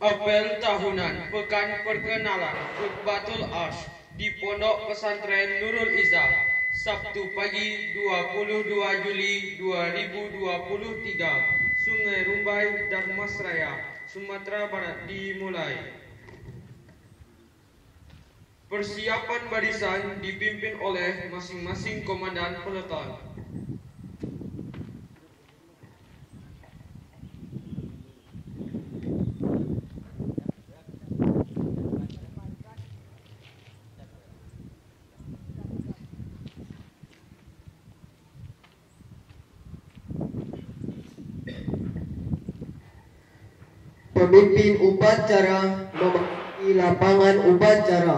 Apel tahunan Pekan Perkenalan Khutbatul Ars di Pondok Pesantren Nurul Izzah, Sabtu pagi 22 Juli 2023, Sungai Rumbai, Dharmasraya, Sumatera Barat dimulai. Persiapan barisan dipimpin oleh masing-masing komandan peleton. Pemimpin upacara memasuki lapangan upacara.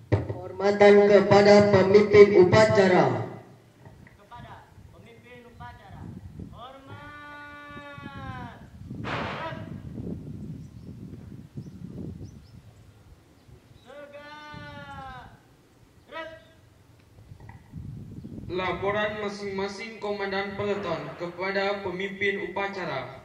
Penghormatan kepada pemimpin upacara. Laporan masing-masing komandan peleton kepada pemimpin upacara.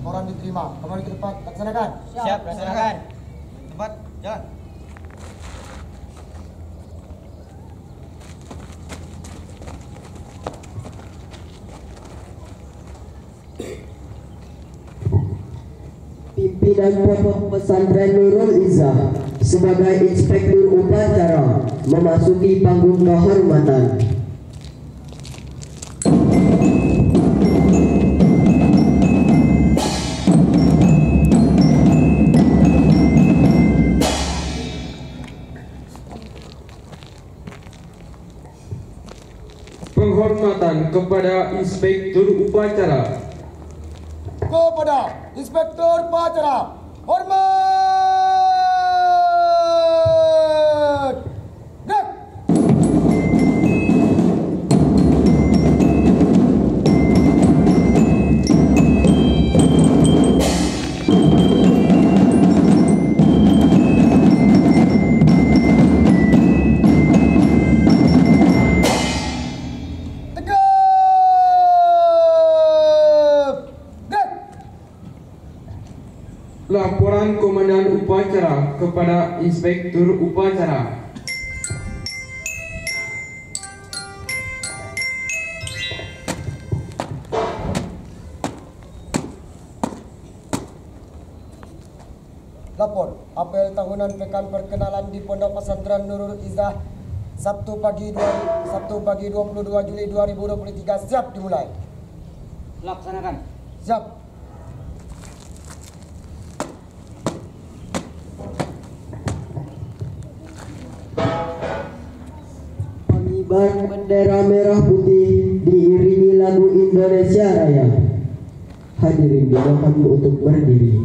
Laporan diterima. Kembali ke tempat, laksanakan. Siap, laksanakan. Tempat, jalan. Pimpinan Pondok Pesantren Nurul Izzah sebagai inspektur upacara memasuki panggung kehormatan. Penghormatan kepada inspektur upacara. Kepada inspektur upacara, hormat. Gerak. Laporan komandan upacara kepada inspektur upacara. Lapor, apel tahunan pekan perkenalan di Pondok Pesantren Nurul Izzah, Sabtu pagi 22 Juli 2023 siap dimulai. Laksanakan. Siap. Pengibar bendera merah putih diiringi lagu Indonesia Raya. Hadirin dimohon untuk berdiri.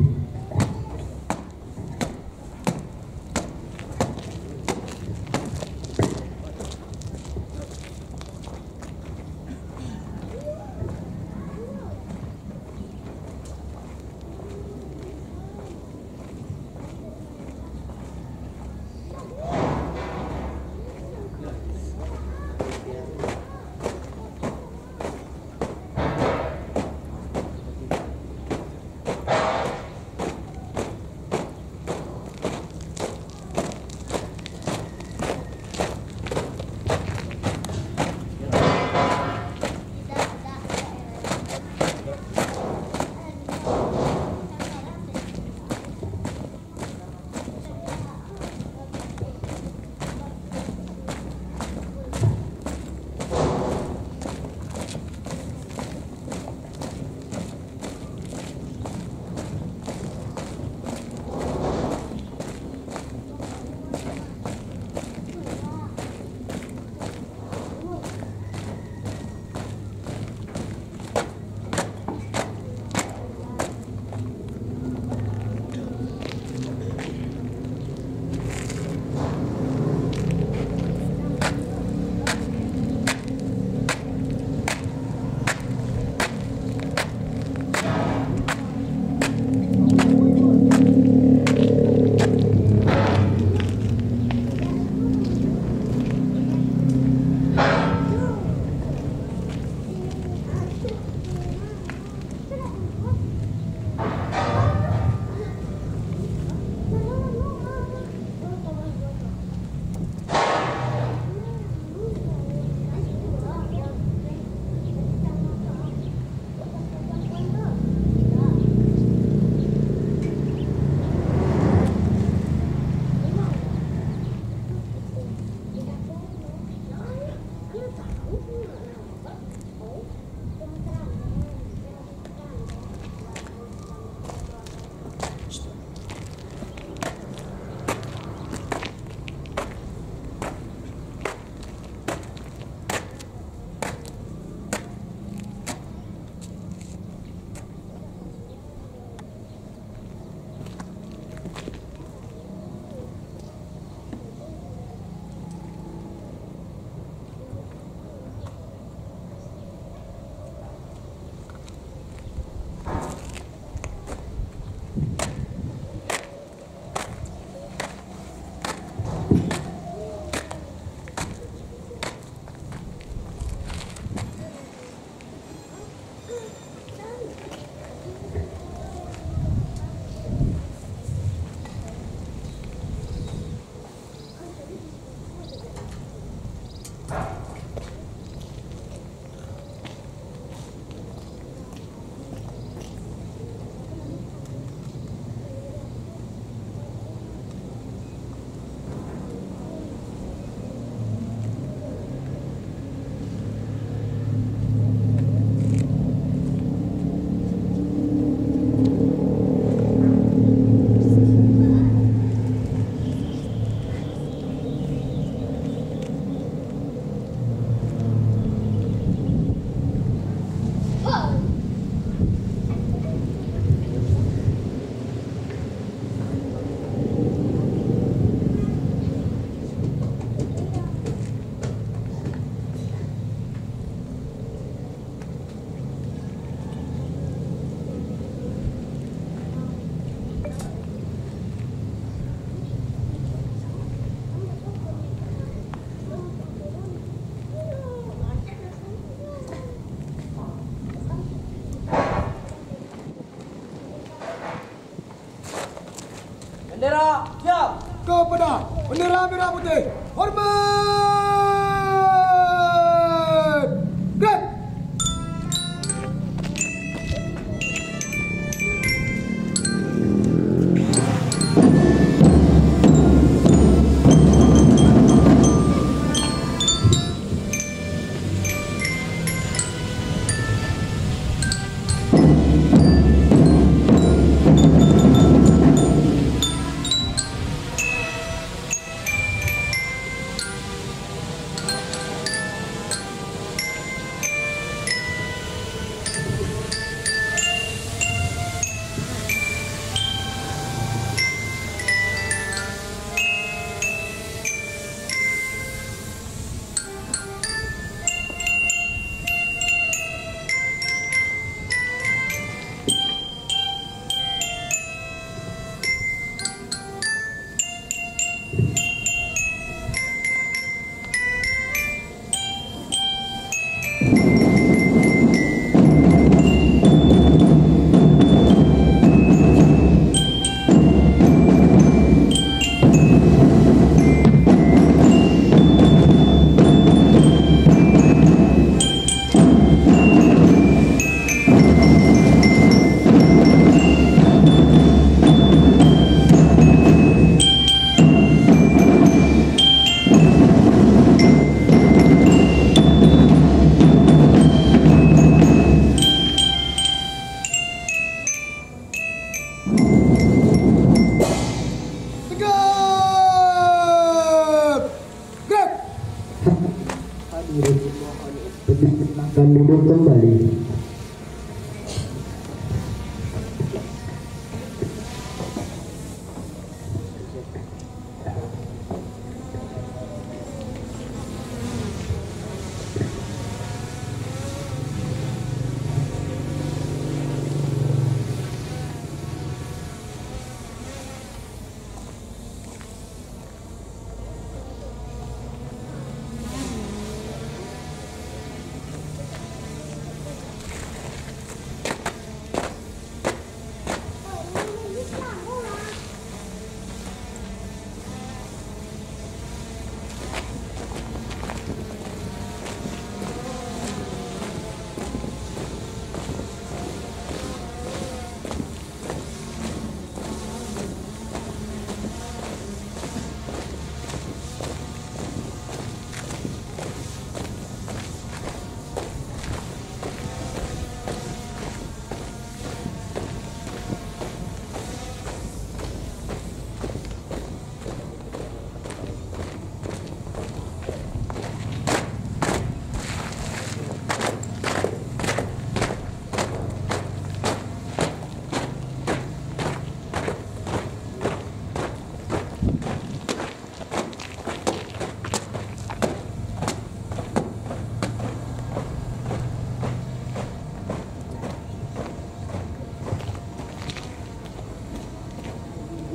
Bendera siap. Kepada bendera merah putih. Hormat. Gerak. Akan duduk kembali.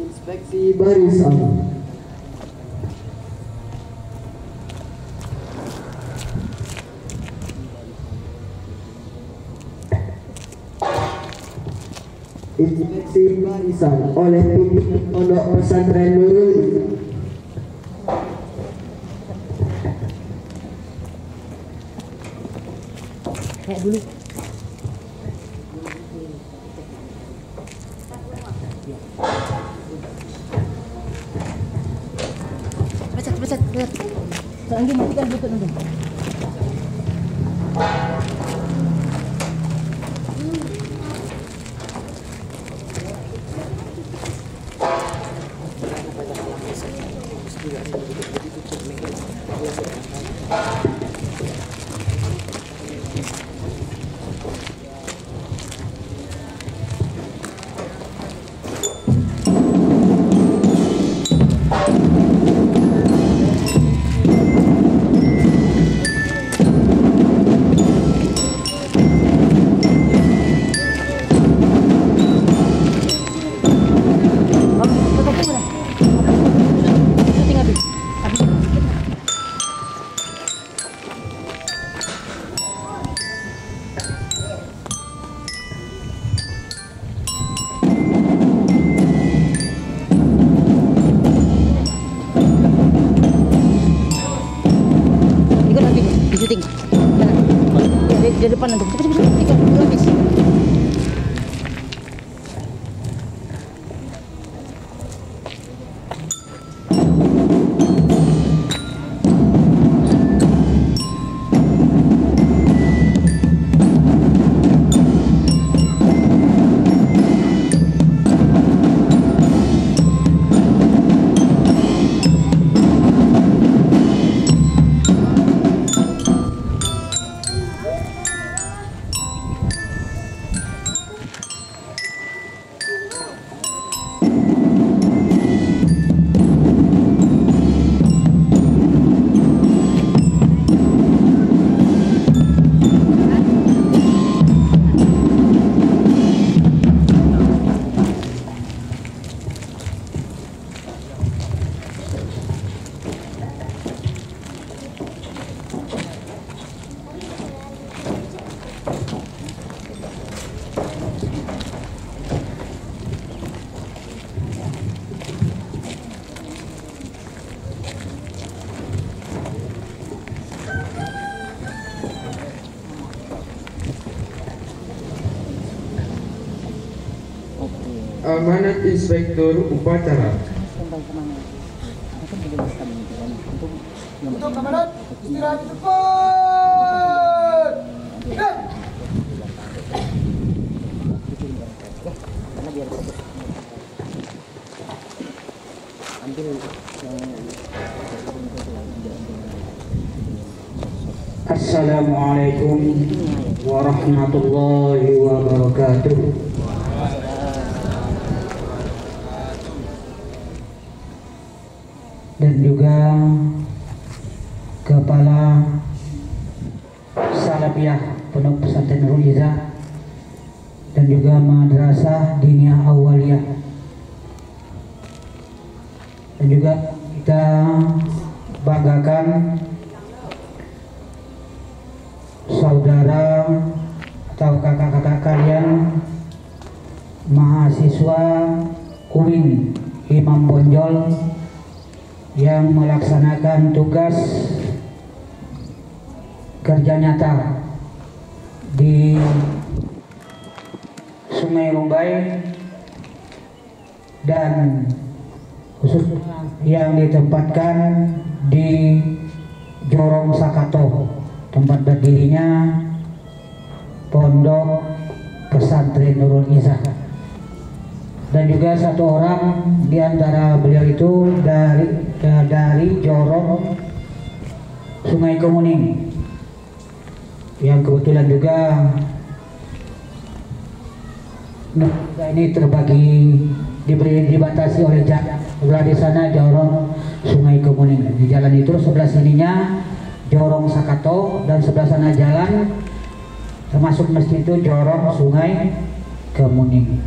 Inspeksi barisan. Inspeksi barisan oleh pimpinan Pondok Pesantren Nurul Izzah. Kayak dulu. Pecat. Lagi matikan Bluetooth nanti. Di syuting. Ya, di depan nanti. Cepet. Ikut habis. Amanat Inspektur Upacara. Untuk komandan, istirahat di depan. Gerak. Karena biar fokus. Ambil yang Assalamualaikum warahmatullahi wabarakatuh. Dan juga Kepala Salafiyah Pondok Pesantren Nurul Izzah dan juga Madrasah Diniyah Awaliyah, dan juga kita banggakan saudara atau kakak-kakak kalian mahasiswa UIN Imam Bonjol yang melaksanakan tugas kerja nyata di Sungai Rumbai dan khususnya yang ditempatkan di Jorong Sakato, tempat berdirinya Pondok Pesantren Nurul Izzah. Dan juga satu orang di antara beliau itu dari Jorong Sungai Kemuning, yang kebetulan juga ini dibatasi oleh sebelah di sana Jorong Sungai Kemuning. Di jalan itu sebelah sininya Jorong Sakato dan sebelah sana jalan termasuk masjid itu Jorong Sungai Kemuning.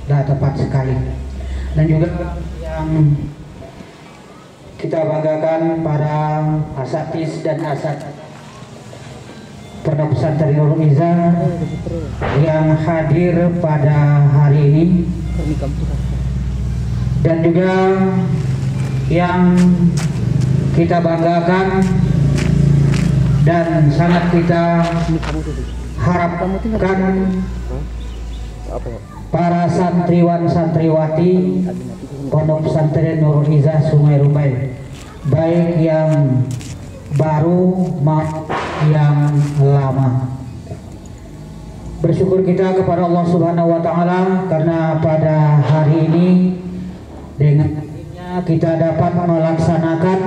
Dah tepat sekali. Dan juga yang kita banggakan para asatidz dan asat Pondok Pesantren Nurul Izzah yang hadir pada hari ini, dan juga yang kita banggakan dan sangat kita harapkan para santriwan-santriwati Pondok Pesantren Nurul Izzah Sungai Rumbai, baik yang baru maupun yang lama. Bersyukur kita kepada Allah Subhanahu wa taala karena pada hari ini dengan akhirnya kita dapat melaksanakan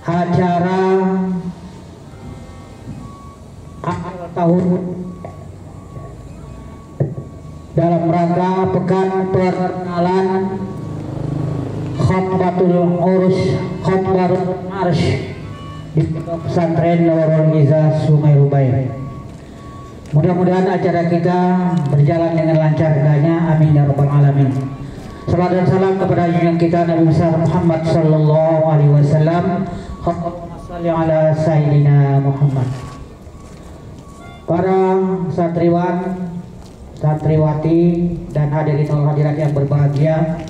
acara akhir tahun dalam rangka pekan perkenalan Khutbatul Urus Khutbatul Arsh di Pesantren Nurul Izzah Sungai Rumbai. Mudah-mudahan acara kita berjalan dengan lancar adanya, amin ya rabbal alamin. Salam dan salam kepada junjungan kita Nabi besar Muhammad sallallahu alaihi wasallam. Allahumma shalli ala sayyidina Muhammad. Para santriwan, santriwati dan hadirin hadirat yang berbahagia,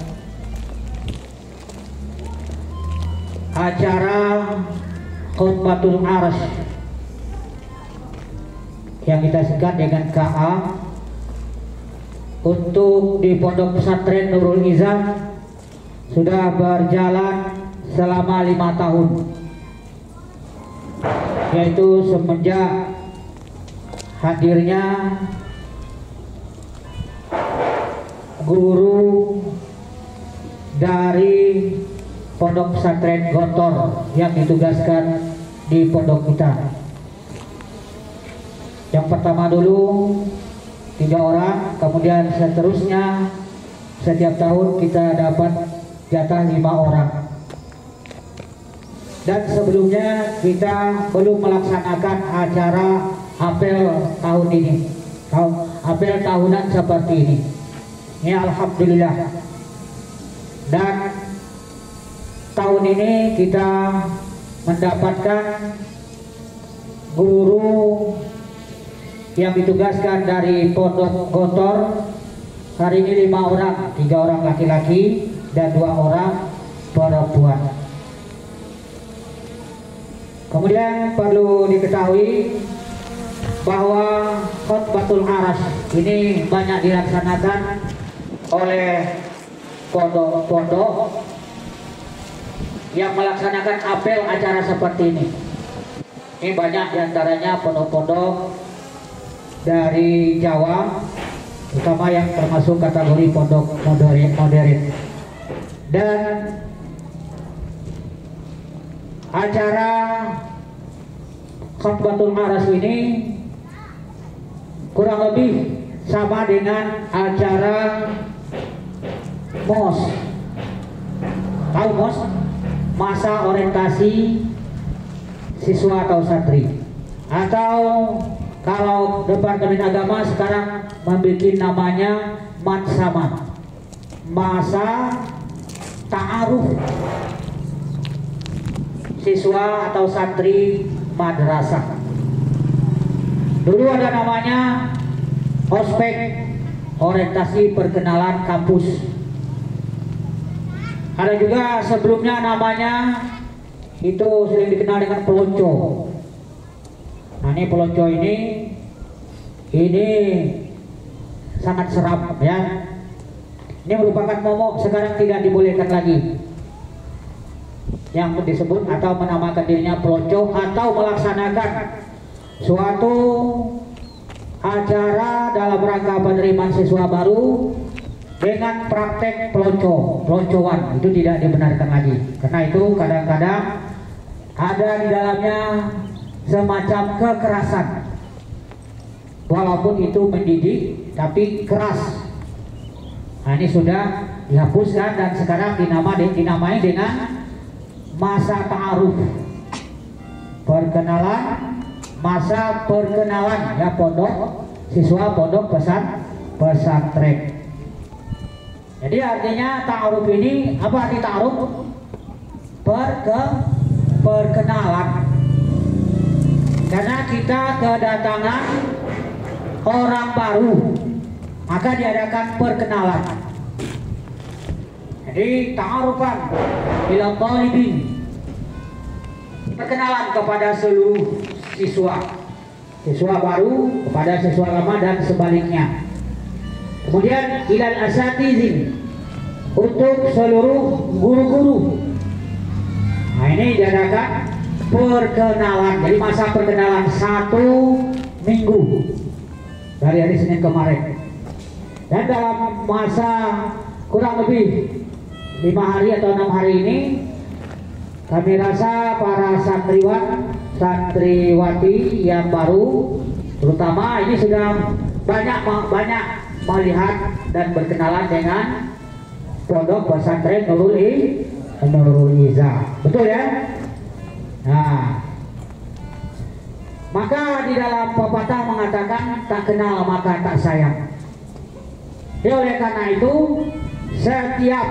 acara Khutbatul Aras yang kita singkat dengan KA untuk di Pondok Pesantren Nurul Izzah sudah berjalan selama 5 tahun, yaitu semenjak hadirnya guru dari Pondok Pesantren Gontor yang ditugaskan di pondok kita. Yang pertama dulu 3 orang, kemudian seterusnya setiap tahun kita dapat jatah 5 orang. Dan sebelumnya kita belum melaksanakan acara apel tahun ini, apel tahunan seperti ini. Ya alhamdulillah. Dan tahun ini kita mendapatkan guru yang ditugaskan dari Pondok Gontor. Hari ini 5 orang, 3 orang laki-laki dan 2 orang perempuan. Kemudian perlu diketahui bahwa Khutbatul Aras ini banyak dilaksanakan oleh pondok-pondok yang melaksanakan apel acara seperti ini. Ini banyak diantaranya pondok-pondok dari Jawa, terutama yang termasuk kategori pondok modern. Dan acara Khutbatul Aras ini kurang lebih sama dengan acara MOS. Tahu MOS? Masa orientasi siswa atau santri. Atau kalau Departemen Agama sekarang membuat namanya Mansama, masa ta'aruf siswa atau santri madrasah. Dulu ada namanya ospek, orientasi perkenalan kampus. Ada juga sebelumnya namanya itu sering dikenal dengan pelonco. Nah ini pelonco ini sangat seram ya. Ini merupakan momok, sekarang tidak dibolehkan lagi yang disebut atau menamakan dirinya pelonco atau melaksanakan suatu acara dalam rangka penerimaan siswa baru dengan praktek peloncoan. Itu tidak dibenarkan lagi, karena itu kadang-kadang ada di dalamnya semacam kekerasan, walaupun itu mendidik tapi keras. Nah ini sudah dihapuskan dan sekarang dinamai dengan masa ta'aruf, perkenalan, masa perkenalan ya pondok siswa pondok pesantren. Jadi artinya ta'aruf ini apa arti ta'aruf? Perkenalan. Karena kita kedatangan orang baru, maka diadakan perkenalan. Jadi ta'arufan ila talibin, perkenalan kepada seluruh siswa baru kepada siswa lama dan sebaliknya. Kemudian ilal asatizin, untuk seluruh guru-guru. Nah ini diadakan perkenalan. Jadi masa perkenalan 1 minggu dari hari Senin kemarin. Dan dalam masa kurang lebih 5 hari atau 6 hari ini, kami rasa para santriwan, santriwati yang baru, terutama ini sudah banyak melihat dan berkenalan dengan Pondok Pesantren Nurul Izzah. Betul ya? Nah, maka di dalam pepatah mengatakan tak kenal maka tak sayang. Oleh karena itu setiap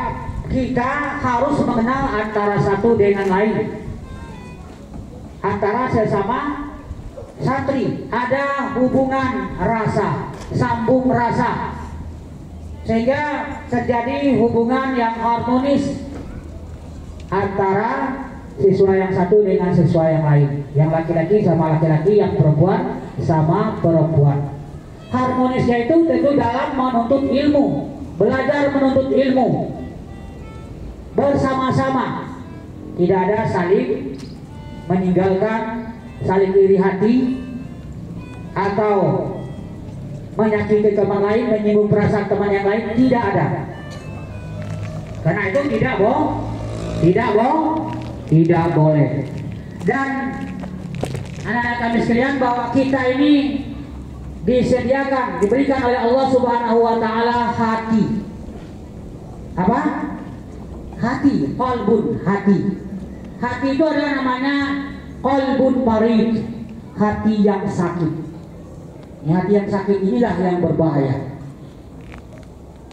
kita harus mengenal antara satu dengan lain, antara sesama santri ada hubungan rasa, sambung rasa, sehingga terjadi hubungan yang harmonis antara siswa yang satu dengan siswa yang lain, yang laki-laki sama laki-laki, yang perempuan sama perempuan. Harmonisnya itu tentu dalam menuntut ilmu, belajar menuntut ilmu bersama-sama, tidak ada saling meninggalkan, saling iri hati atau menyakiti teman lain, menyinggung perasaan teman yang lain, tidak ada. Karena itu tidak boleh. Dan anak-anak kami sekalian, bahwa kita ini disediakan, diberikan oleh Allah Subhanahu wa taala hati. Apa? Hati, qalbun, hati. Hati itu adalah namanya qalbun marid, hati yang sakit. Hati yang sakit inilah yang berbahaya.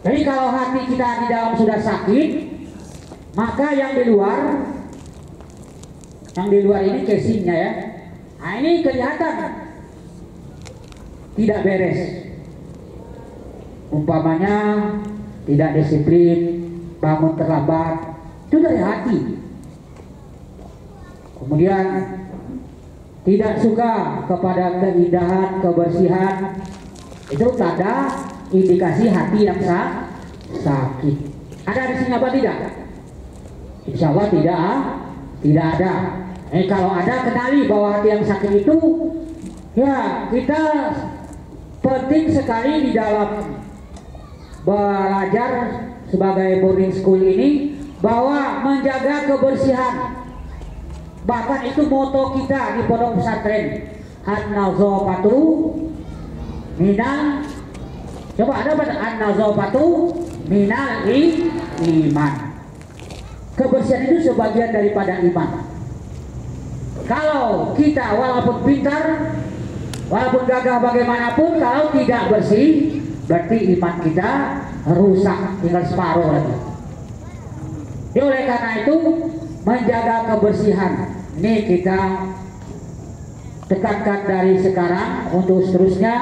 Jadi kalau hati kita di dalam sudah sakit, maka yang di luar ini casingnya ya, nah ini kelihatan tidak beres. Umpamanya tidak disiplin, bangun terlambat, itu dari hati. Kemudian tidak suka kepada keindahan, kebersihan, itu tanda indikasi hati yang sakit. Ada di sini apa tidak? Insya Allah tidak ada. Kalau ada, kenali bahwa hati yang sakit itu, ya kita penting sekali di dalam belajar sebagai boarding school ini, bahwa menjaga kebersihan. Bahkan itu moto kita di pondok pesantren, an-nazafatu minal, coba ada pada an-nazafatu minal iman. Kebersihan itu sebagian daripada iman. Kalau kita walaupun pintar, walaupun gagah bagaimanapun, kalau tidak bersih, berarti iman kita rusak, tinggal separuh lagi. Oleh karena itu, menjaga kebersihan ini kita tekankan dari sekarang untuk seterusnya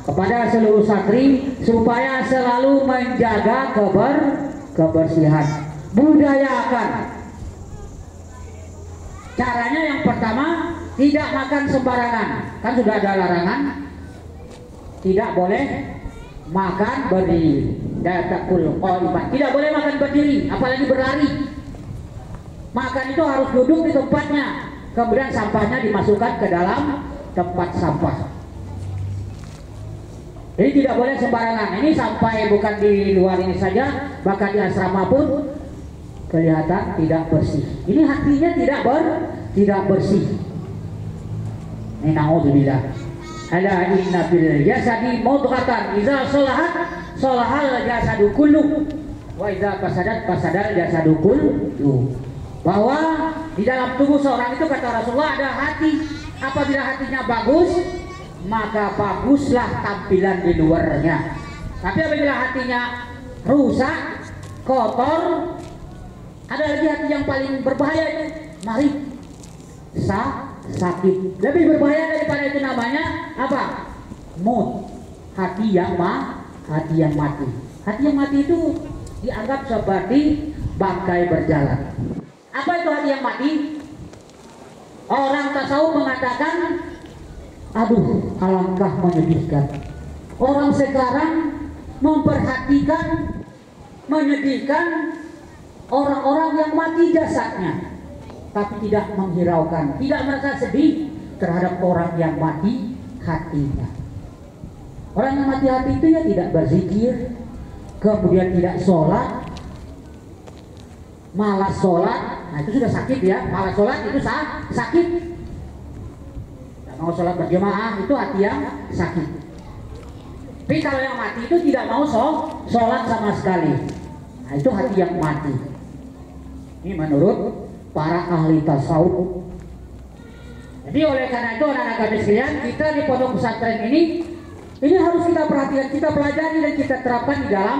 kepada seluruh santri, supaya selalu menjaga kebersihan. Budayakan. Caranya yang pertama, tidak makan sembarangan. Kan sudah ada larangan, tidak boleh makan berdiri. Tidak boleh makan berdiri, apalagi berlari. Makan itu harus duduk di tempatnya, kemudian sampahnya dimasukkan ke dalam tempat sampah. Jadi tidak boleh sembarangan. Ini sampai bukan di luar ini saja, bahkan di asrama pun kelihatan tidak bersih. Ini hatinya tidak bersih. Ini naudzubillah. Ala inna fil jasadi mudghatan idza salahat salahal jasadu kullu wa idza fasadal jasadu kullu. Bahwa di dalam tubuh seorang itu, kata Rasulullah, ada hati. Apabila hatinya bagus, maka baguslah tampilan di luarnya. Tapi apabila hatinya rusak, kotor, ada lagi hati yang paling berbahaya itu marid, sakit. Lebih berbahaya daripada itu, namanya apa? Maut, hati yang mati. Hati yang mati itu dianggap seperti bangkai berjalan. Apa itu hati yang mati? Orang tasawuf mengatakan, aduh, alangkah menyedihkan. Orang sekarang memperhatikan, menyedihkan orang-orang yang mati jasadnya, tapi tidak menghiraukan, tidak merasa sedih terhadap orang yang mati hatinya. Orang yang mati hati itu ya tidak berzikir, kemudian tidak sholat, malas sholat. Nah itu sudah sakit ya, malas sholat itu sakit. Tidak mau sholat berjamaah, itu hati yang sakit. Tapi kalau yang mati itu tidak mau sholat sama sekali, nah itu hati yang mati. Ini menurut para ahli tasawuf. Jadi oleh karena itu, anak-anak kami sekalian, kita di pondok pesantren ini harus kita perhatikan, kita pelajari dan kita terapkan di dalam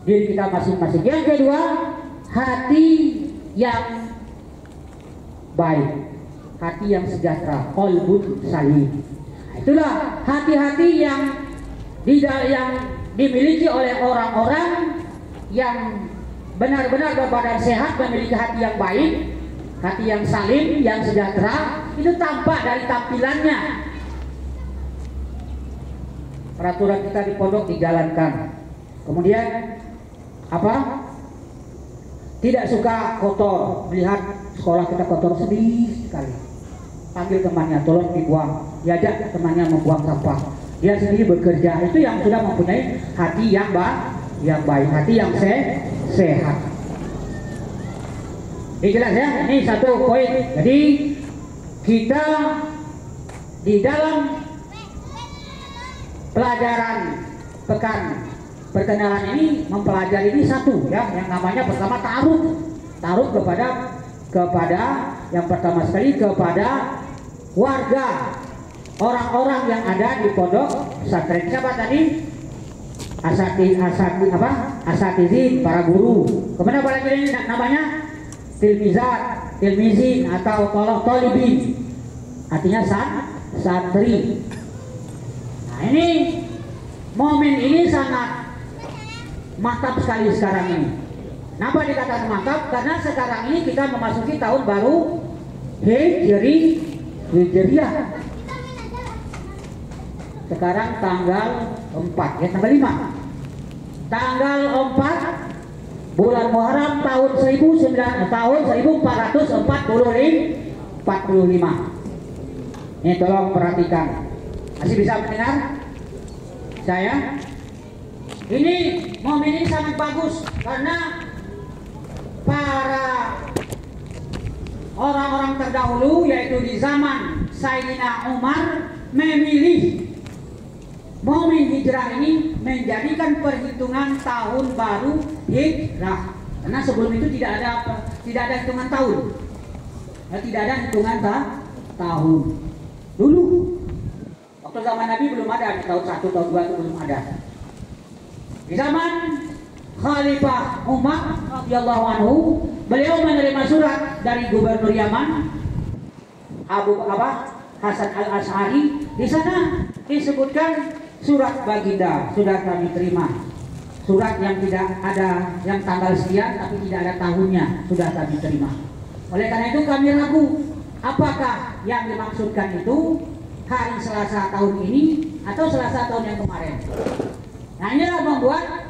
diri kita masing-masing. Yang kedua, hati yang baik, hati yang sejahtera, qalbun salim. Itulah hati-hati yang dimiliki oleh orang-orang yang benar-benar berbadan sehat, memiliki hati yang baik, hati yang salim, yang sejahtera, itu tampak dari tampilannya. Peraturan kita di pondok dijalankan. Kemudian apa? Tidak suka kotor. Melihat sekolah kita kotor, sedih sekali. Panggil temannya, tolong dibuang. Diajak temannya membuang sampah. Dia sendiri bekerja. Itu yang sudah mempunyai hati yang baik, hati yang sehat. Ini jelas ya. Ini satu poin. Jadi kita di dalam pelajaran pekan perkenalan ini mempelajari ini satu ya, yang namanya pertama taruh kepada yang pertama sekali kepada warga, orang-orang yang ada di pondok pesantren. Siapa tadi? Asatidin, para guru. Kemudian apa lagi ini namanya? Tilmizin atau tolibin, artinya santri. Nah, ini momen ini sangat mantap sekali sekarang ini. Kenapa dikatakan mantap? Karena sekarang ini kita memasuki tahun baru Hijriah. Sekarang tanggal 4 ya, tanggal 5. Tanggal 4 bulan Muharram tahun 1445. Ini tolong perhatikan. Masih bisa mendengar saya? Ini momen ini sangat bagus karena para orang-orang terdahulu, yaitu di zaman Sayyidina Umar, memilih momen hijrah ini menjadikan perhitungan tahun baru hijrah. Karena sebelum itu tidak ada hitungan tahun. Tidak ada hitungan tahun. Dulu waktu zaman Nabi belum ada, tahun 1, tahun 2 itu belum ada. Di zaman Khalifah Umar radhiyallahu anhu, beliau menerima surat dari gubernur Yaman Abu Hasan al-Ash'ari. Di sana disebutkan surat baginda sudah kami terima. Surat yang tidak ada yang tanggal sekian tapi tidak ada tahunnya sudah kami terima. Oleh karena itu kami ragu apakah yang dimaksudkan itu hari Selasa tahun ini atau Selasa tahun yang kemarin. Nah, inilah membuat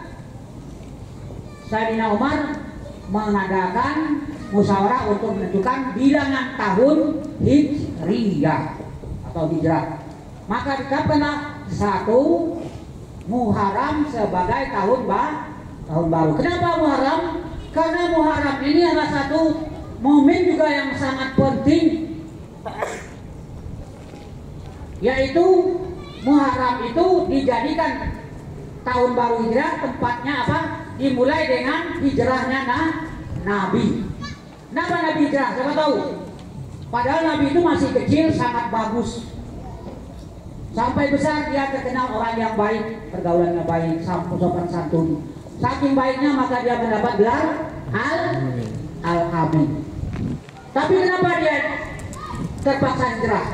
Sayyidina Umar mengadakan musyawarah untuk menentukan bilangan tahun Hijriyah atau hijrah. Maka ditetapkanlah 1 Muharram sebagai tahun baru. Kenapa Muharram? Karena Muharram ini adalah satu momen juga yang sangat penting, yaitu Muharram itu dijadikan tahun baru hijrah. Tempatnya apa? Dimulai dengan hijrahnya Nabi. Kenapa Nabi hijrah? Siapa tahu? Padahal Nabi itu masih kecil, sangat bagus. Sampai besar dia terkenal orang yang baik, pergaulannya baik, sopan santun. Saking baiknya maka dia mendapat gelar Al-Amin. Tapi kenapa dia terpaksa hijrah?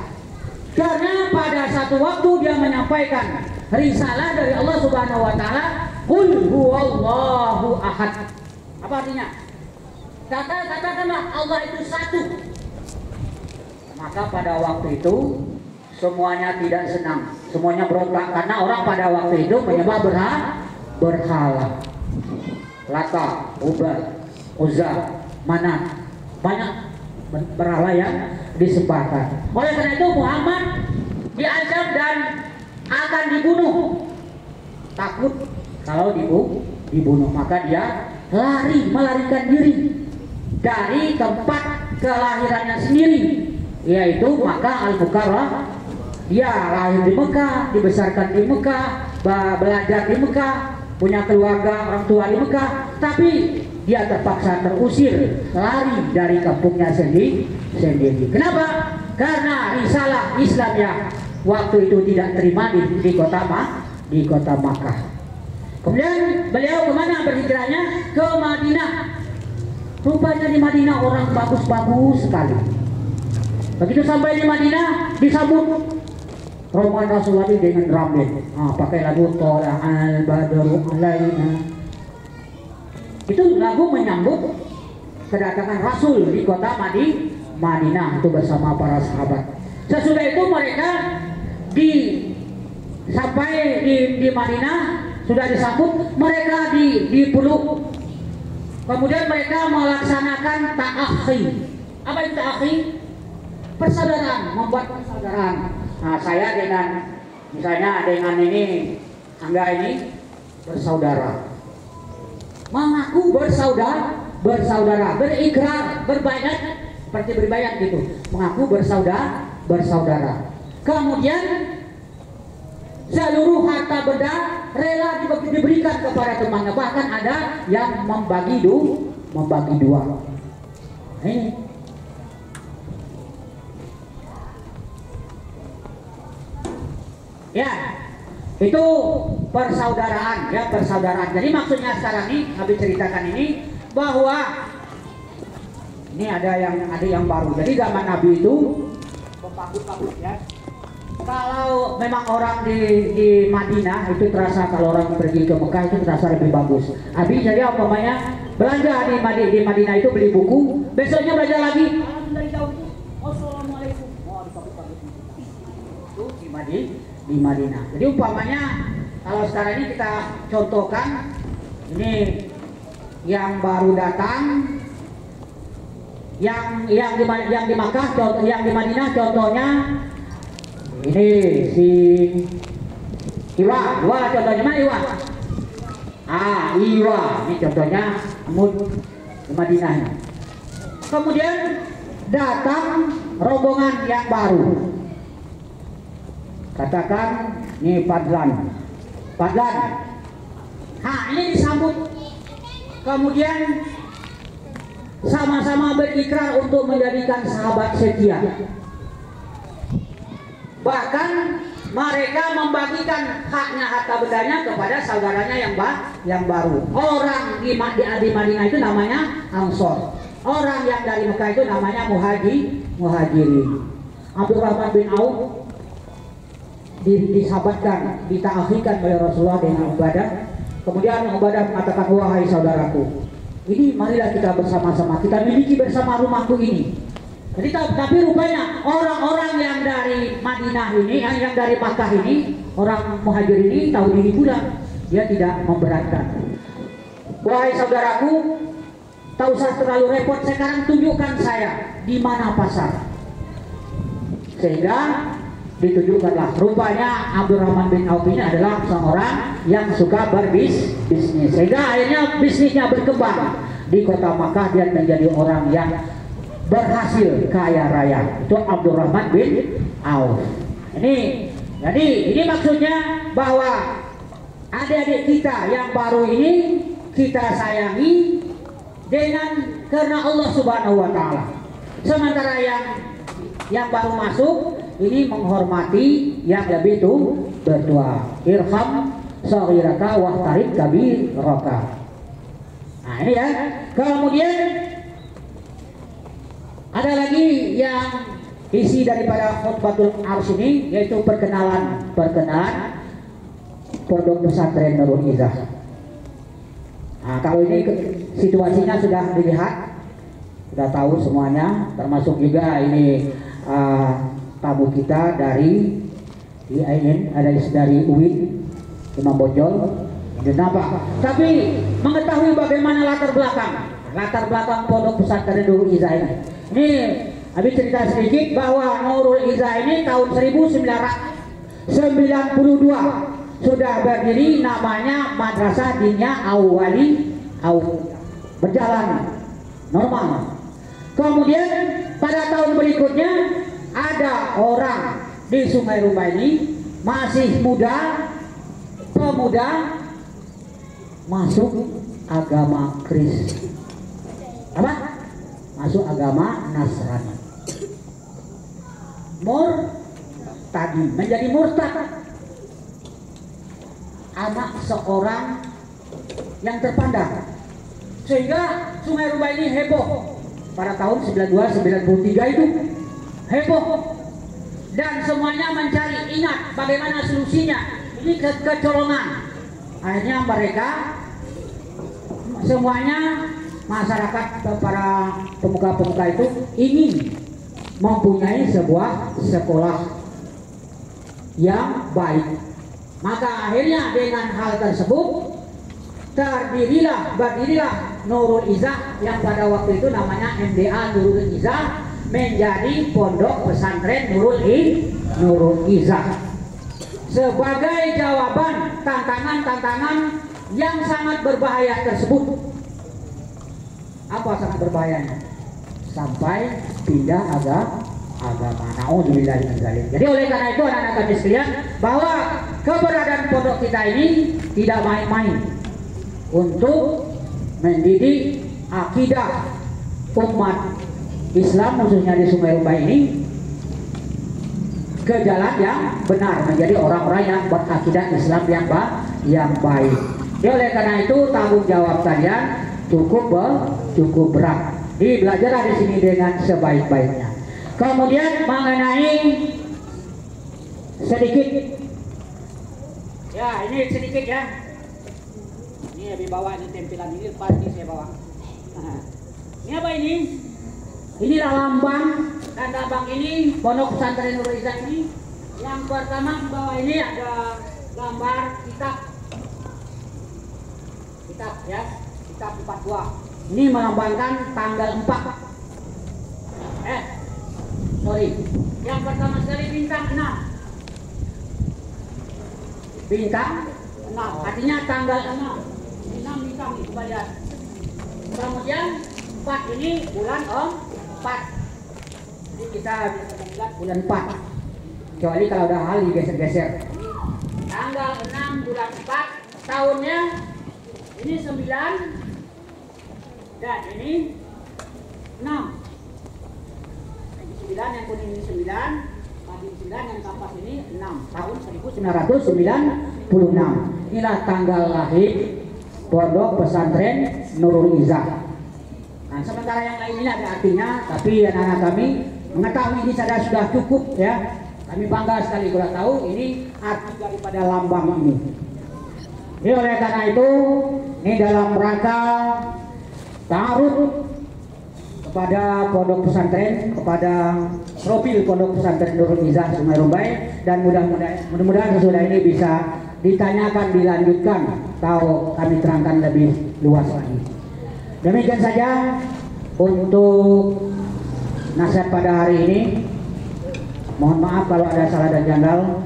Karena pada satu waktu dia menyampaikan risalah dari Allah Subhanahu wa taala, "Qul huwallahu ahad." Apa artinya? Katakanlah Allah itu satu. Maka pada waktu itu semuanya tidak senang, semuanya berontak karena orang pada waktu itu menyembah berhala. Lata, Ubal, Uzza, Manat, banyak berhala yang disembahkan. Oleh karena itu Muhammad diancam dan akan dibunuh. Takut kalau dibunuh, maka dia melarikan diri dari tempat kelahirannya sendiri, yaitu Makkah Al-Mukarramah. Dia lahir di Mekah, dibesarkan di Mekah, belajar di Mekah, punya keluarga orang tua di Mekah, tapi dia terpaksa terusir, lari dari kampungnya sendiri. Kenapa? Karena risalah Islam yang waktu itu tidak terima di kota Makkah. Kemudian beliau kemana berhijrahnya? Ke Madinah. Rupanya di Madinah orang bagus-bagus sekali. Begitu sampai di Madinah disambut rombongan Rasulullah dengan ramli. Pakai lagu Tola'al Badru Alaina. Itu lagu menyambut kedatangan Rasul di kota Madinah itu bersama para sahabat. Sesudah itu mereka sampai di Madinah sudah disambut, mereka dipeluk. Kemudian mereka melaksanakan ta'akhi. Apa itu ta'akhi? Persaudaraan, membuat persaudaraan. Nah, saya misalnya dengan ini, Angga ini bersaudara, mengaku bersaudara, berikrar, berbaiat, seperti berbaiat gitu, mengaku bersaudara. Kemudian seluruh harta benda rela diberikan kepada temannya, bahkan ada yang membagi dua. Ini ya, itu persaudaraan ya, persaudaraan. Jadi maksudnya sekarang ini habis ceritakan ini bahwa ini ada yang baru. Jadi zaman Nabi itu berpagut-pagut ya. Kalau memang orang di Madinah itu terasa, kalau orang pergi ke Mekah itu terasa lebih bagus. Abi jadi umpamanya belanja di Madinah itu beli buku, besoknya belajar lagi. Dari jauh itu, Assalamualaikum. Oh, dipagut-pagut. Itu di Madinah. Jadi umpamanya kalau sekarang ini kita contohkan, ini yang baru datang, yang di Makkah, yang di Madinah contohnya ini si Iwa contohnya mana Iwa? Iwa ini contohnya di Madinah. Kemudian datang rombongan yang baru. Katakan ini Fadlan. Ini disambut. Kemudian sama-sama berikrar untuk menjadikan sahabat setia. Bahkan mereka membagikan haknya, harta bendanya kepada saudaranya yang baru. Orang di Madinah itu namanya Ansor. Orang yang dari Mekah itu namanya Muhajirin. Abdurrahman bin Auf disahabatkan, dita'akhikan oleh Rasulullah dengan Ubadah. Kemudian Ubadah mengatakan, wahai saudaraku, ini marilah kita bersama-sama, kita miliki bersama rumahku ini. Jadi tapi rupanya orang-orang yang dari Madinah ini, yang dari Makkah ini, orang Muhajir ini tahu diri pula, dia tidak memberatkan. Wahai saudaraku, tak usah terlalu repot, sekarang tunjukkan saya di mana pasar. Sehingga ditunjukkanlah, rupanya Abdurrahman bin Auf ini adalah seorang yang suka berbisnis. Sehingga akhirnya bisnisnya berkembang di kota Makkah, dia menjadi orang yang berhasil kaya raya. Itu Abdurrahman bin Auf. Jadi ini maksudnya bahwa adik-adik kita yang baru ini kita sayangi karena Allah Subhanahu wa taala. Sementara yang baru masuk ini menghormati yang lebih bertua. Irham saghiraka wahtarik kabiraka. Nah, ini ya. Kemudian ada lagi yang isi daripada khutbatul ars ini, yaitu perkenalan Pondok Pesantren Nurul Izzah. Nah, kalau ini situasinya sudah dilihat, sudah tahu semuanya, termasuk juga ini tamu kita dari IAIN, ada dari UIN, Imam Bonjol, Jenabah. Tapi mengetahui bagaimana latar belakang Pondok Pesantren Nurul Izzah ini. Ini habis cerita sedikit bahwa Nurul Izzah ini tahun 1992 sudah berdiri, namanya Madrasah Dinia Awwali berjalan normal. Kemudian pada tahun berikutnya ada orang di Sungai Rumah ini masih pemuda masuk agama Kristen. Apa? Masuk agama Nasrani. Menjadi murtad. Anak seorang yang terpandang. Sehingga Sungai Rumah ini heboh. Pada tahun 92-93 itu heboh. Dan semuanya mencari, ingat bagaimana solusinya. Ini kecolongan. Akhirnya mereka semuanya, masyarakat, para pemuka-pemuka itu ingin mempunyai sebuah sekolah yang baik. Maka akhirnya dengan hal tersebut berdirilah Nurul Izzah yang pada waktu itu namanya MDA Nurul Izzah menjadi Pondok Pesantren Nurul Izzah sebagai jawaban tantangan-tantangan yang sangat berbahaya tersebut. Apa sangat berbahayanya? Sampai pindah agama. Na'udzubillah min dzalik. Jadi oleh karena itu anak-anak kami sekalian, bahwa keberadaan pondok kita ini tidak main-main untuk mendidik akidah umat Islam khususnya di Sungai Rumbai ini ke jalan yang benar, menjadi orang-orang yang berakidah Islam yang baik. Jadi oleh karena itu tanggung jawab kalian cukup berat. Belajarlah di sini dengan sebaik-baiknya. Kemudian mengenai sedikit, ya ini sedikit ya. Ini lebih bawah, ini tempelan ini depan ini saya bawa. Ini apa ini? Inilah lambang, dan lambang ini Pondok Pesantren Nurul Izzah ini. Yang pertama di bawah ini ada gambar kitab ya, kitab 42. Ini melambangkan tanggal 4. Yang pertama sekali bintang 6. Bintang 6, artinya tanggal 6. 6 bintang itu lihat. Kemudian 4 ini bulan 4. Jadi kita bisa melihat bulan 4. Kecuali kalau ada hal digeser-geser. Tanggal 6 bulan 4, tahunnya ini 9 dan ini 6. 9 yang kuning ini 9, tadi 9 yang kapas ini 6, tahun 1996. Inilah tanggal lahir Pondok Pesantren Nurul Izzah. Nah, sementara yang lain ini ada artinya, tapi anak-anak kami mengetahui ini sudah cukup ya. Kami bangga sekali kalau tahu ini arti daripada lambang ini. Jadi oleh karena itu, ini dalam rangka ta'aruf kepada pondok pesantren, kepada profil pondok pesantren Nurul Izzah Sungai Rumbai, dan mudah-mudahan sesudah ini bisa ditanyakan, dilanjutkan, atau kami terangkan lebih luas lagi. Demikian saja untuk nasihat pada hari ini. Mohon maaf kalau ada salah dan janggal.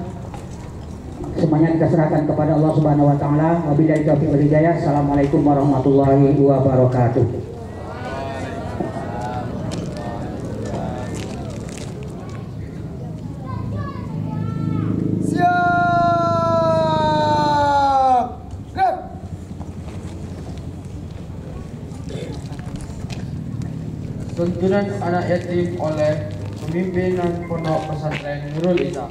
Semuanya kita serahkan kepada Allah Subhanahu wa taala. Wabillahi taufiq wal hidayah. Assalamualaikum warahmatullahi wabarakatuh. Santunan anak yatim oleh pemimpinan Pondok Pesantren Nurul Izzah.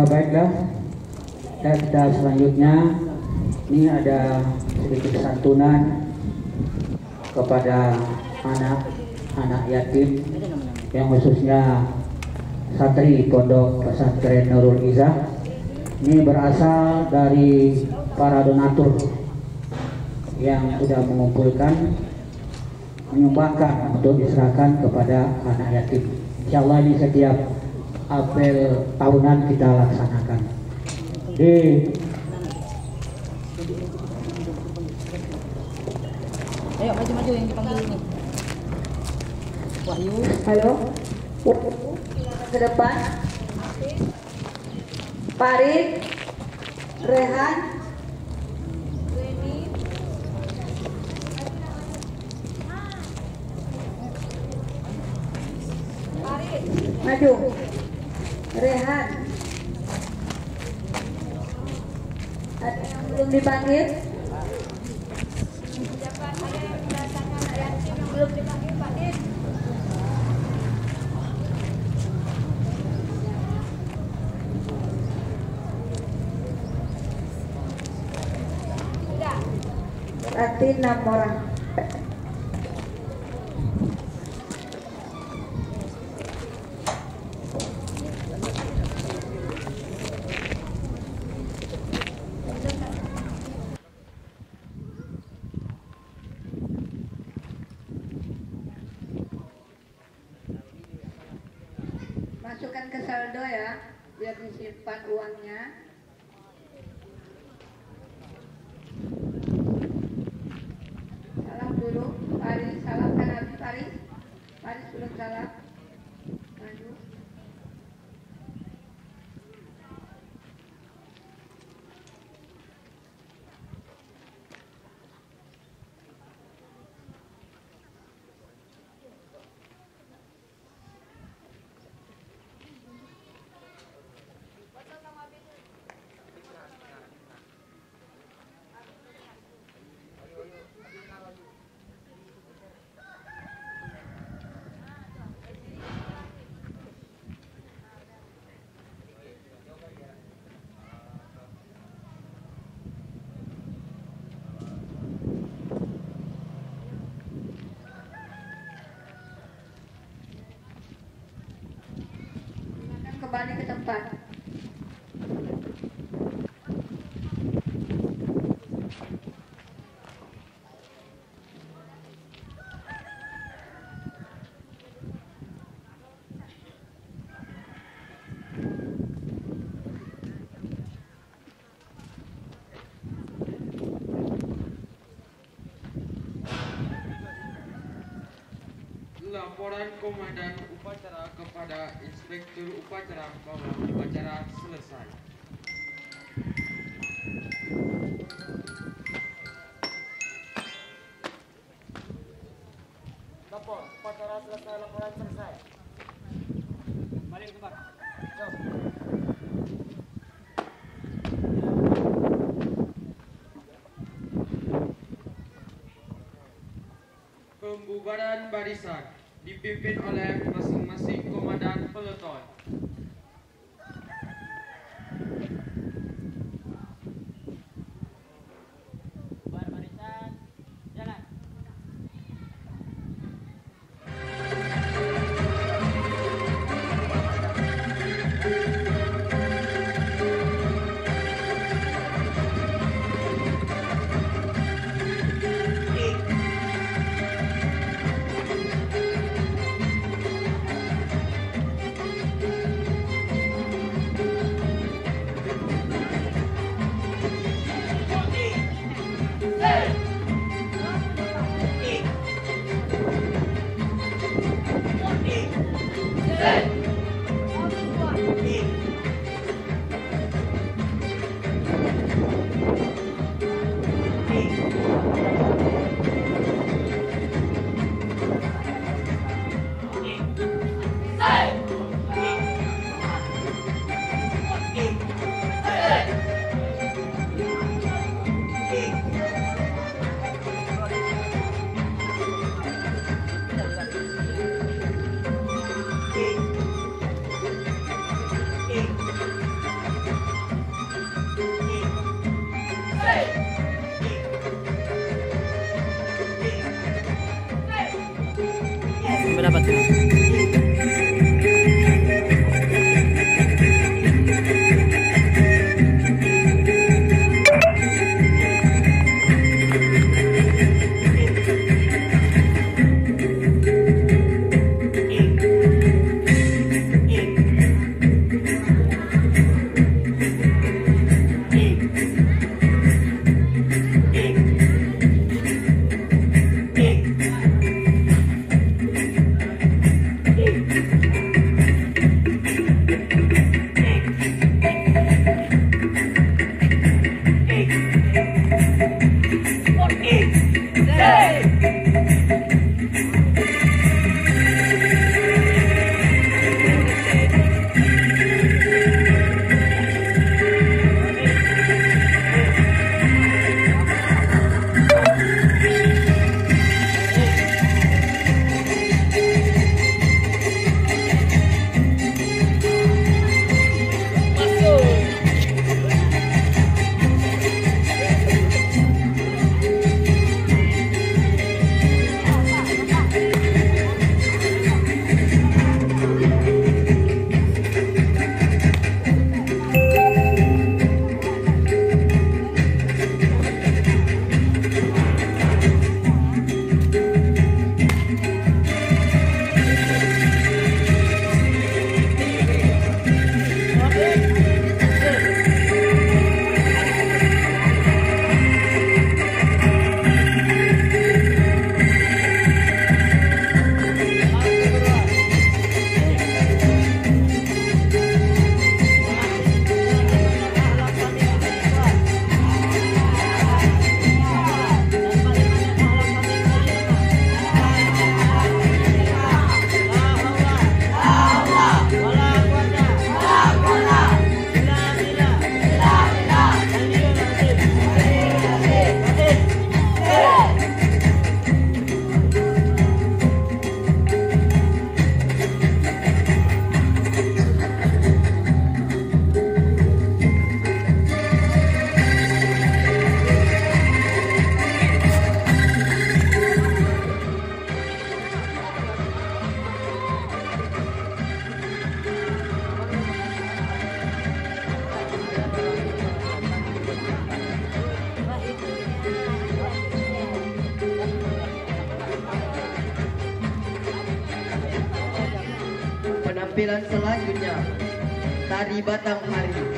Baiklah, kita selanjutnya ini ada sedikit santunan kepada anak yatim yang khususnya santri Pondok Pesantren Nurul Izzah. Ini berasal dari para donatur yang sudah mengumpulkan, menyumbangkan untuk diserahkan kepada anak yatim. Insyaallah ini setiap apel tahunan kita laksanakan. Ayo maju-maju yang dipanggil ini. Wahyu. Halo. Ke depan. Farid, Rehan, maju. Rehan. Ada yang belum dipanggil? Belum dipanggil, Pak Din. Berarti 6 orang. disimpan uangnya. Salam dulu, Paris, salam kan Abi, Paris. Paris belum salam. Maju. Kembali ke tempat. Laporan Komandan Upacara kepada Inspektur Upacara bahwa upacara selesai. Lapor, upacara selesai, laporan selesai. Balik ke tempat. Jom. Pembubaran barisan dipimpin oleh masing-masing komandan peleton. Bubar barisan. Jalan. Berapa tuh? Penampilan selanjutnya, tari batang hari.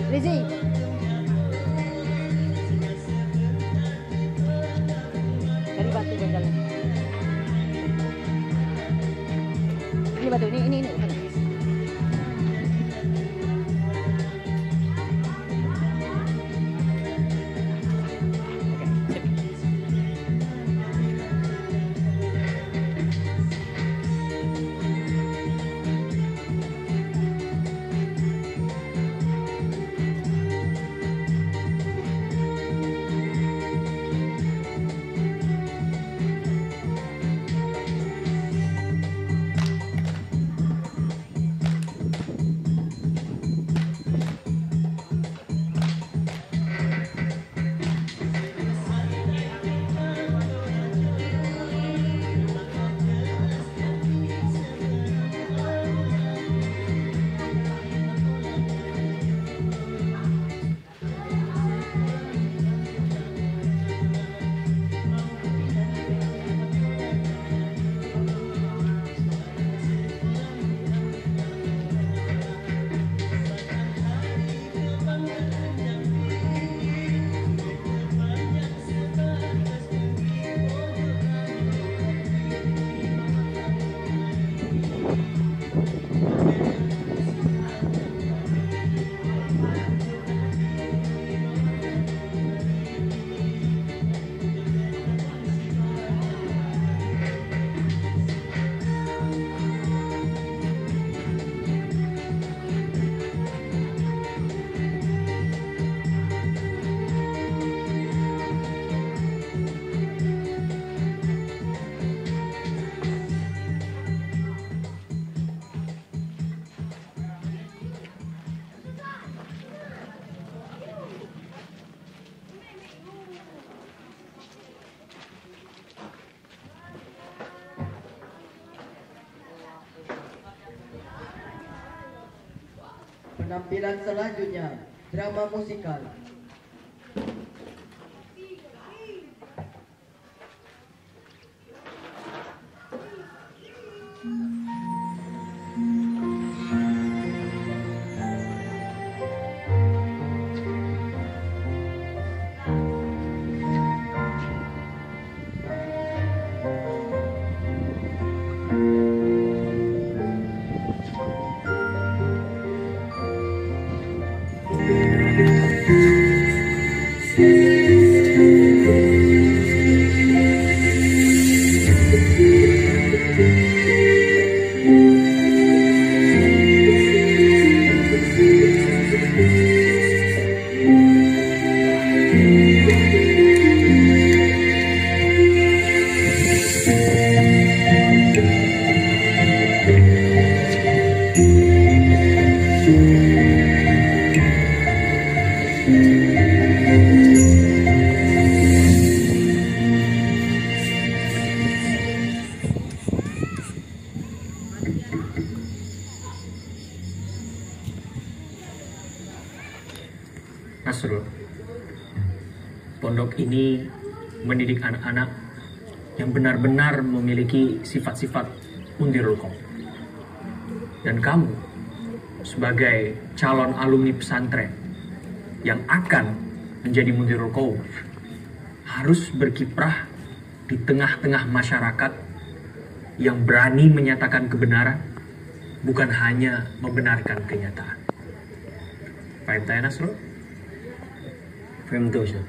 Rizzy. Cari batu dan jalan. Ini batu, ini. Penampilan selanjutnya, drama musikal. Nasrul, pondok ini mendidik anak-anak yang benar-benar memiliki sifat-sifat Mundirul Qaum. Dan kamu sebagai calon alumni pesantren yang akan menjadi Mundirul Qaum harus berkiprah di tengah-tengah masyarakat yang berani menyatakan kebenaran, bukan hanya membenarkan kenyataan. Paham tak ya, Nasrul? Faham tu, Ustaz?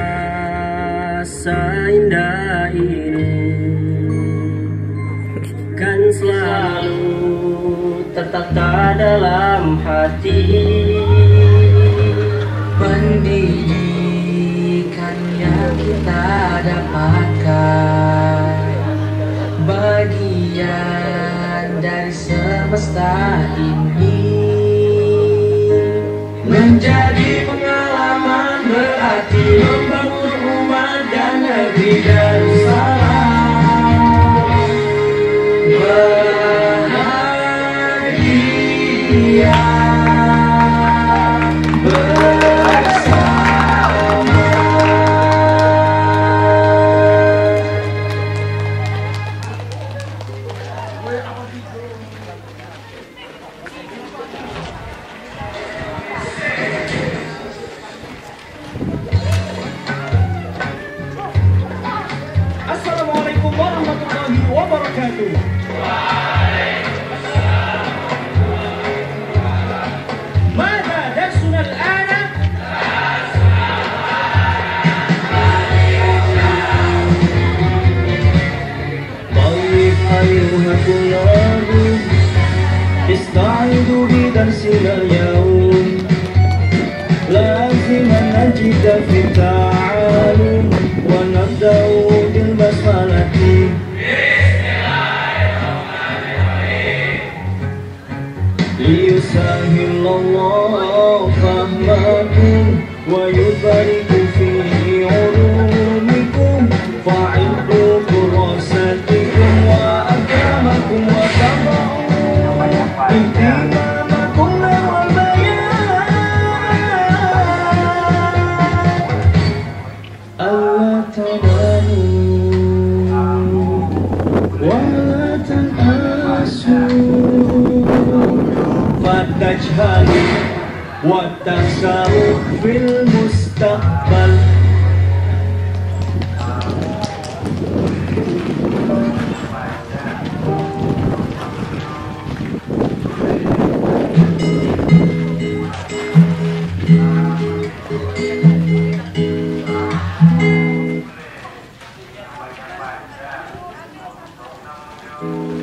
Masa-masa indah ini kan selalu tertata dalam hati. Pendidikan yang kita dapatkan bagian dari semesta ini, menjadi pengalaman berarti membangun umat dan negeri Darussalam bahagia bersama. Assalamualaikum warahmatullahi wabarakatuh. ماذا درسنا الآن؟ طيب أيها الطلاب استعيدوا بدرسنا اليوم لازم نجد في التعلم ونبدأ بالبسملة. yusahillallahu fahmakum wa yubariku fi ulumikum fa'iddu kurasatikum wa akramakum wa taba'u ihtimamakum wa bayan Allah tadanu wa la tanasu fatajhalu wa tasalu fil mustaqbal.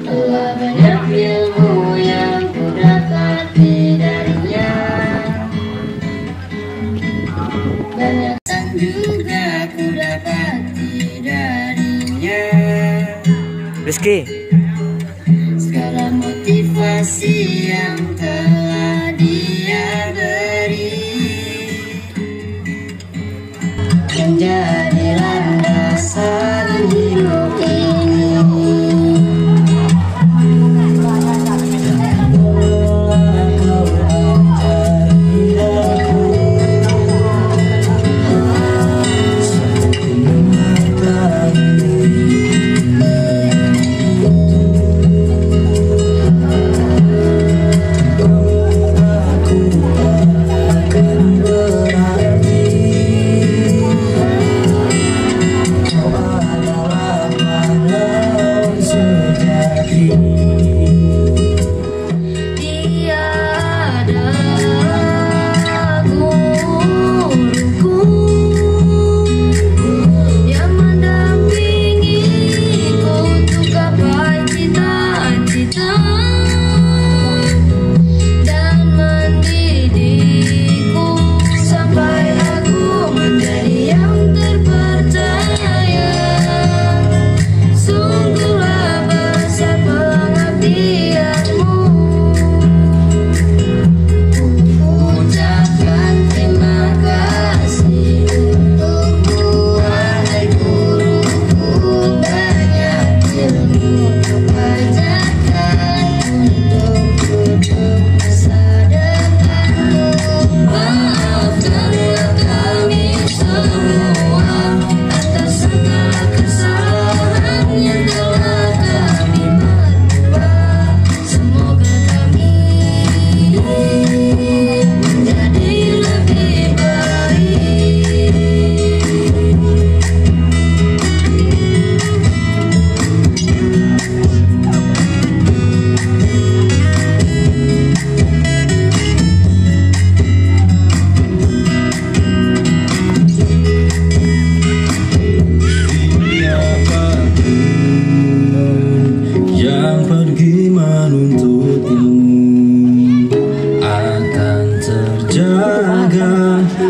Allah banyak ilmu yang ku dapati darinya, banyak yang juga ku dapati darinya. Rizky. Segala motivasi yang telah dia beri menjadi landasan hidup ini.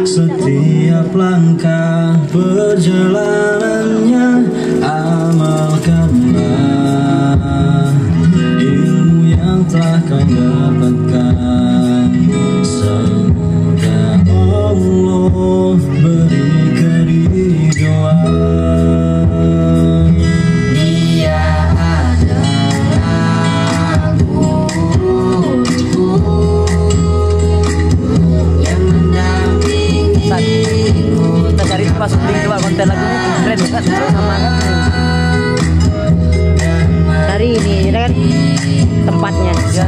Setiap langkah perjalanannya amalkanlah ilmu yang telah kau dapatkan. Semoga Allah beri keridhaan. Dia adalah guruku yang mendampingiku. Kita cari pas syuting coba konten lagunya keren banget, semangat. Cari ini kan tempatnya. Ya,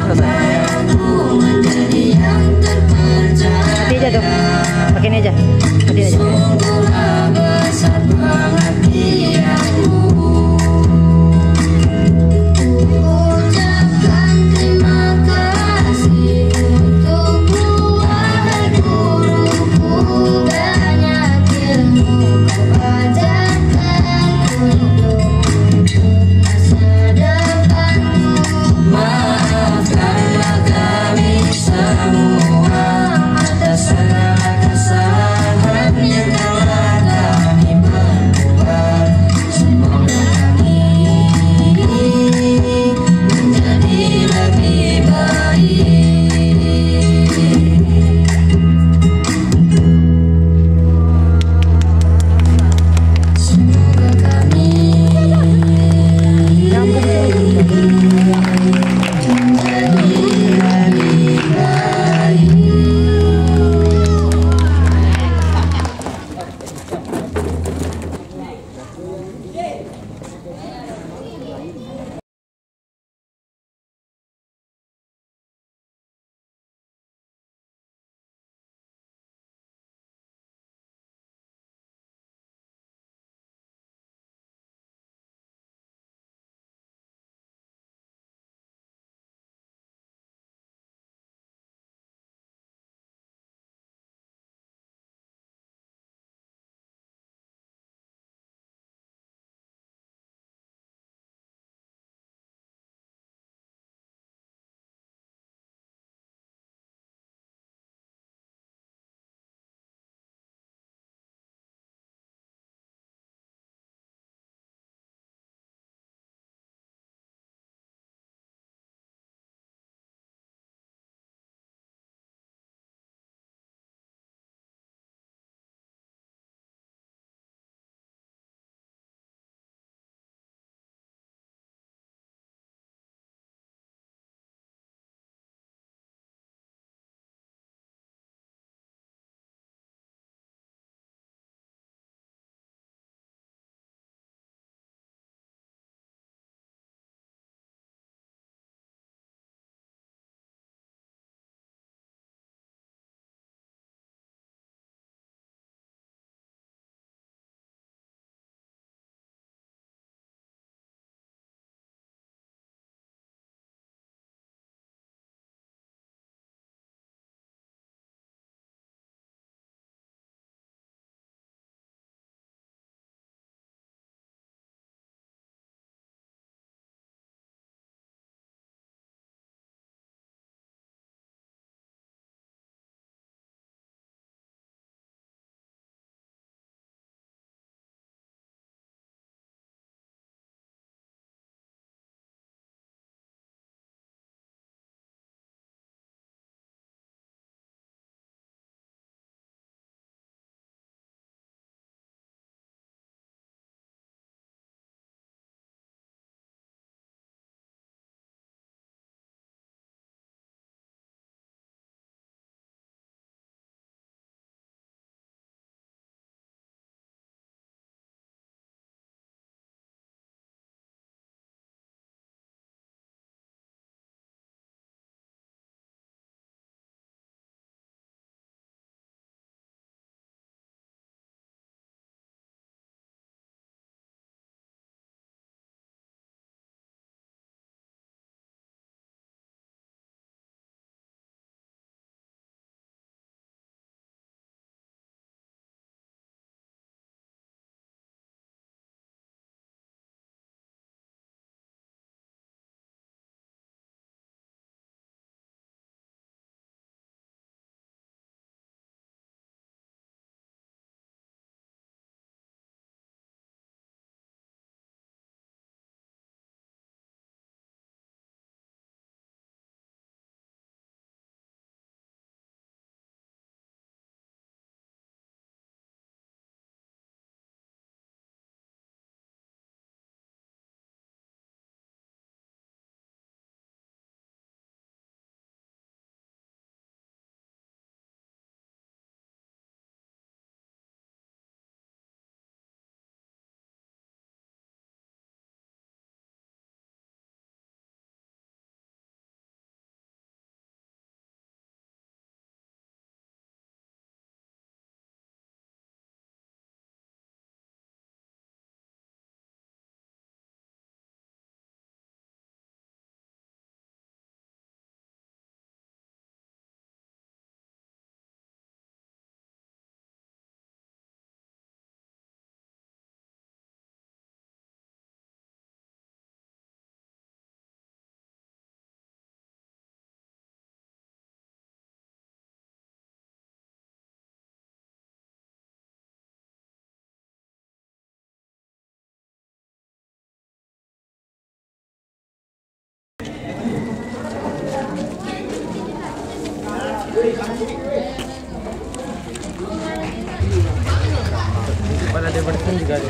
Kepala Dewan juga ada.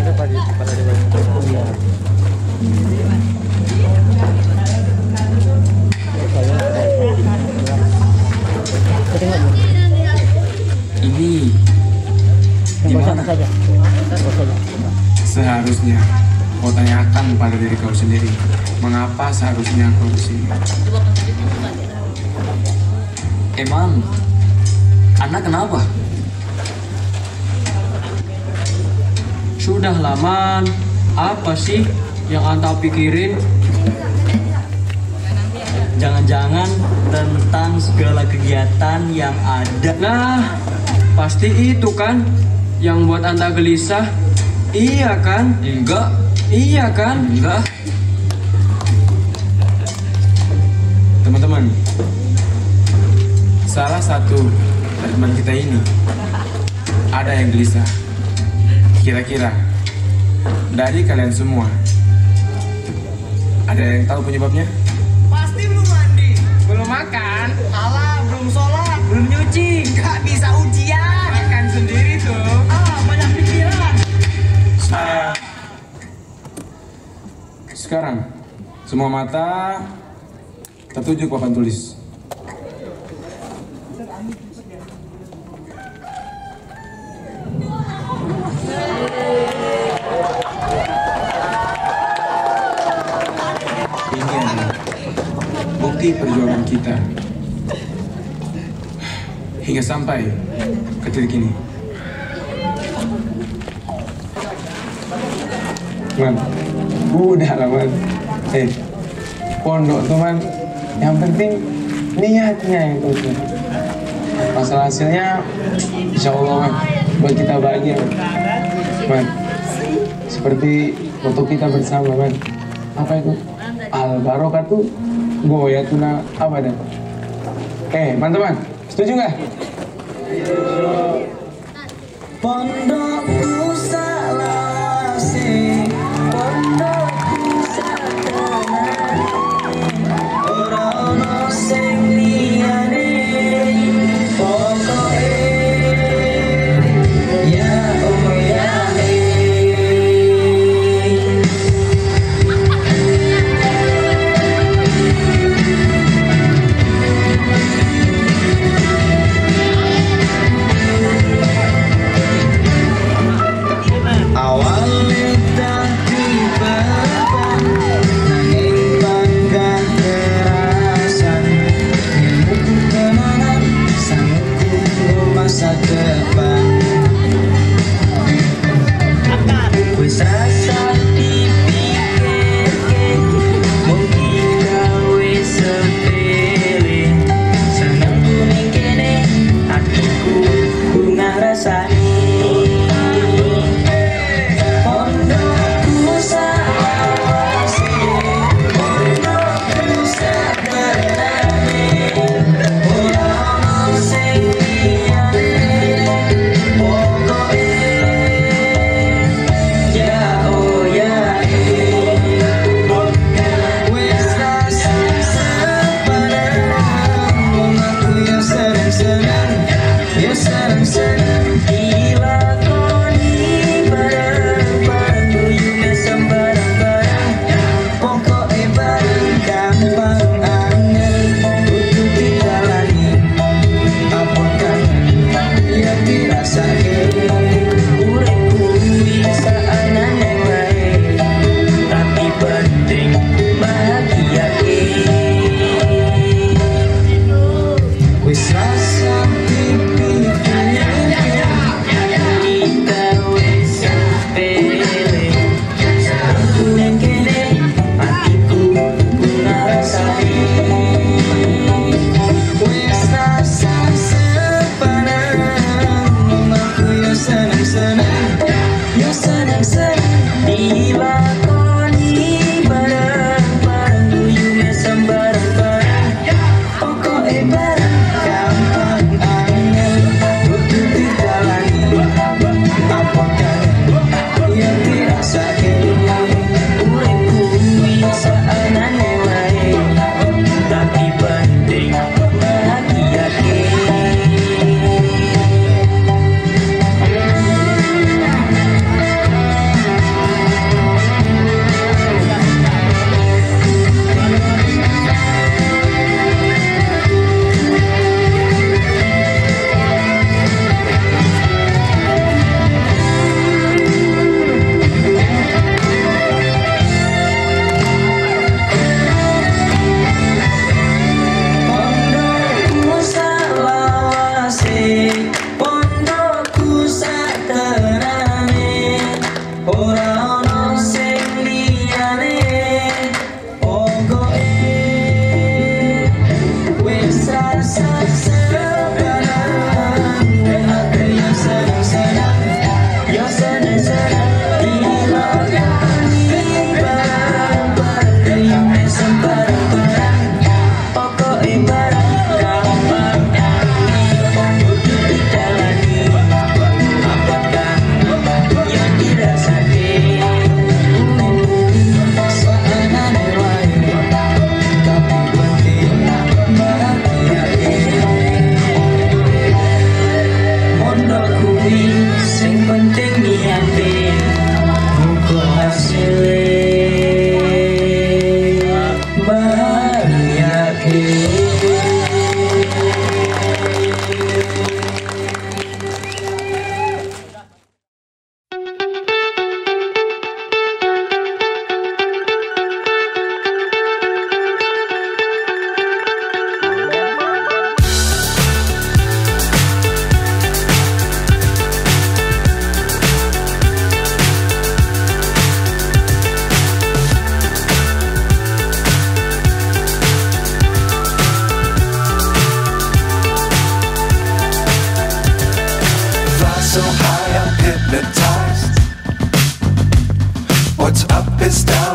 Ada pada kepala Dewan. Iya. Ini Gimana saja? seharusnya kau tanyakan pada diri kau sendiri, mengapa seharusnya kau di sini? Emang anak kenapa? Sudah lama, apa sih yang anda pikirin? Jangan-jangan tentang segala kegiatan yang ada. Nah, pasti itu kan yang buat anda gelisah. Iya kan? Enggak. Iya kan? Enggak. Teman-teman, salah satu dari teman kita ini ada yang gelisah. Kira-kira dari kalian semua ada yang tahu penyebabnya? Pasti belum mandi, Belum makan, alah belum sholat, belum nyuci, nggak bisa ujian. makan sendiri tuh. Banyak pikiran. Sekarang semua mata tertuju ke papan tulis. Ini adalah bukti perjuangan kita hingga sampai ke titik ini. Man, udah lah man. Pondok tuh man, yang penting niatnya yang penting. Masalah hasilnya, insya Allah man, buat kita bahagia man. Seperti foto kita bersama man. Apa itu? Al-Barokatu goyatuna abadan. Teman-teman, setuju nggak? Pondokku salah sih, pondokku salah. Orang sing liyane pokoke ya oh ya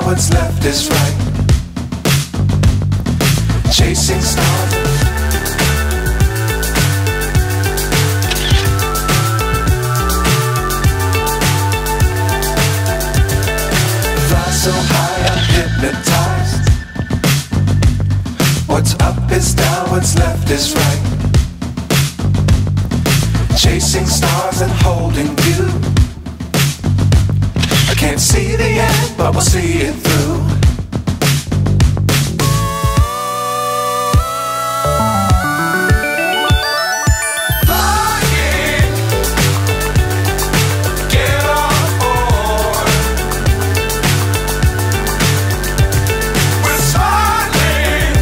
what's left is right. Chasing stars. Fly so high, I'm hypnotized. What's up is down, what's left is right. Chasing stars and holding you. I can't see the end, but we'll see it through. Flying, get on board. We're smiling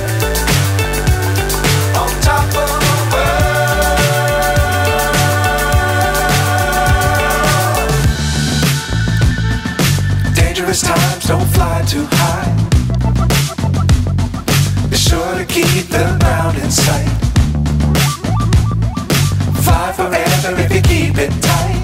on top of the world. Dangerous times, don't fly too high. Be sure to keep the ground in sight. Fly forever if you keep it tight.